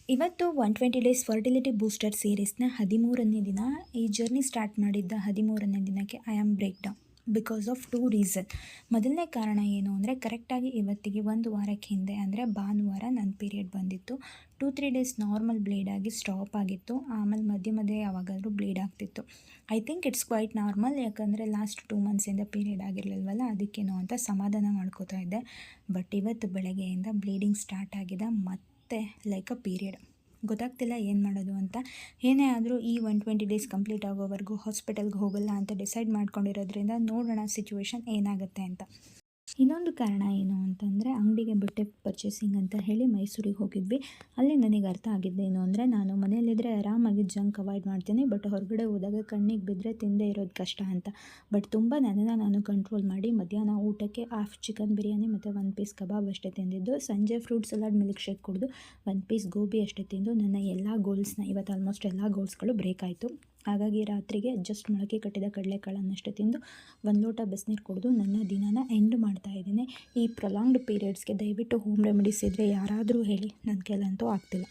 ಇವತ್ತು 120 days fertility booster ಸೀರೀಸ್ನ 13ನೇ ದಿನ. ಈ ಜರ್ನಿ ಸ್ಟಾರ್ಟ್ ಮಾಡಿದ್ದ 13ನೇ ದಿನಕ್ಕೆ I am break down because of 2 reason. ಮೊದಲನೇ ಕಾರಣ ಏನು ಅಂದರೆ, ಕರೆಕ್ಟಾಗಿ ಇವತ್ತಿಗೆ ಒಂದು ವಾರಕ್ಕೆ ಹಿಂದೆ ಅಂದರೆ ಭಾನುವಾರ ನನ್ನ ಪೀರಿಯಡ್ ಬಂದಿತ್ತು. 2-3 ಡೇಸ್ ನಾರ್ಮಲ್ ಬ್ಲೀಡ್ ಆಗಿ ಸ್ಟಾಪ್ ಆಗಿತ್ತು. ಆಮೇಲೆ ಮಧ್ಯೆ ಮಧ್ಯೆ ಯಾವಾಗಾದರೂ ಬ್ಲೀಡ್ ಆಗ್ತಿತ್ತು. I think it's quite normal, ಯಾಕಂದರೆ ಲಾಸ್ಟ್ 2 ಮಂತ್ಸಿಂದ ಪೀರಿಯಡ್ ಆಗಿರಲಿಲ್ವಲ್ಲ, ಅದಕ್ಕೇನೋ ಅಂತ ಸಮಾಧಾನ ಮಾಡ್ಕೋತಾ ಇದ್ದೆ. ಬಟ್ ಇವತ್ತು ಬೆಳಗ್ಗೆಯಿಂದ ಬ್ಲೀಡಿಂಗ್ ಸ್ಟಾರ್ಟ್ ಆಗಿದೆ, ಮತ್ತೆ ಲೈಕ್ ಅ ಪೀರಿಯಡ್. ಗೊತ್ತಾಗ್ತಿಲ್ಲ ಏನು ಮಾಡೋದು ಅಂತ. ಏನೇ ಆದರೂ ಈ 120 ಡೇಸ್ ಕಂಪ್ಲೀಟ್ ಆಗೋವರೆಗೂ ಹಾಸ್ಪಿಟಲ್ಗೆ ಹೋಗಲ್ಲ ಅಂತ ಡಿಸೈಡ್ ಮಾಡ್ಕೊಂಡಿರೋದ್ರಿಂದ ನೋಡೋಣ ಸಿಚುವೇಶನ್ ಏನಾಗುತ್ತೆ ಅಂತ. ಇನ್ನೊಂದು ಕಾರಣ ಏನು ಅಂತಂದರೆ, ಅಂಗಡಿಗೆ ಬಟ್ಟೆ ಪರ್ಚೇಸಿಂಗ್ ಅಂತ ಹೇಳಿ ಮೈಸೂರಿಗೆ ಹೋಗಿದ್ವಿ. ಅಲ್ಲಿ ನನಗೆ ಅರ್ಥ ಆಗಿದ್ದೇನು ಅಂದರೆ, ನಾನು ಮನೆಯಲ್ಲಿದ್ದರೆ ಆರಾಮಾಗಿ ಜಂಕ್ ಅವಾಯ್ಡ್ ಮಾಡ್ತೀನಿ, ಬಟ್ ಹೊರಗಡೆ ಹೋದಾಗ ಕಣ್ಣಿಗೆ ಬಿದ್ದರೆ ತಿಂದೇ ಇರೋದು ಕಷ್ಟ ಅಂತ. ಬಟ್ ತುಂಬ ನನ್ನನ್ನು ನಾನು ಕಂಟ್ರೋಲ್ ಮಾಡಿ ಮಧ್ಯಾಹ್ನ ಊಟಕ್ಕೆ ಹಾಫ್ ಚಿಕನ್ ಬಿರಿಯಾನಿ ಮತ್ತು 1 ಪೀಸ್ ಕಬಾಬ್ ಅಷ್ಟೇ ತಿಂದಿದ್ದು. ಸಂಜೆ ಫ್ರೂಟ್ ಸಲಾಡ್ ಮಿಲ್ಕ್ ಶೇಕ್ ಕುಡಿದು 1 ಪೀಸ್ ಗೋಬಿ ಅಷ್ಟೇ ತಿಂದು ನನ್ನ ಎಲ್ಲ ಗೋಲ್ಸ್ನ ಇವತ್ತು ಆಲ್ಮೋಸ್ಟ್ ಎಲ್ಲ ಗೋಲ್ಸ್ಗಳು ಬ್ರೇಕ್ ಆಯಿತು. ಹಾಗಾಗಿ ರಾತ್ರಿಗೆ ಜಸ್ಟ್ ಮೊಳಕೆ ಕಟ್ಟಿದ ಕಡಲೆಕಾಳನ್ನಷ್ಟೇ ತಿಂದು 1 ಲೋಟ ಬಿಸಿನೀರು ಕುಡಿದು ನನ್ನ ದಿನನ ಎಂಡ್ ಮಾಡ್ತಾ ಇದ್ದೀನಿ. ಈ ಪ್ರೊಲಾಂಗ್ಡ್ ಪೀರಿಯಡ್ಸ್ಗೆ ದಯವಿಟ್ಟು ಹೋಮ್ ರೆಮಿಡೀಸ್ ಇದ್ದರೆ ಯಾರಾದರೂ ಹೇಳಿ, ನನ್ನ ಕೈಲಂತೂ ಆಗ್ತಿಲ್ಲ.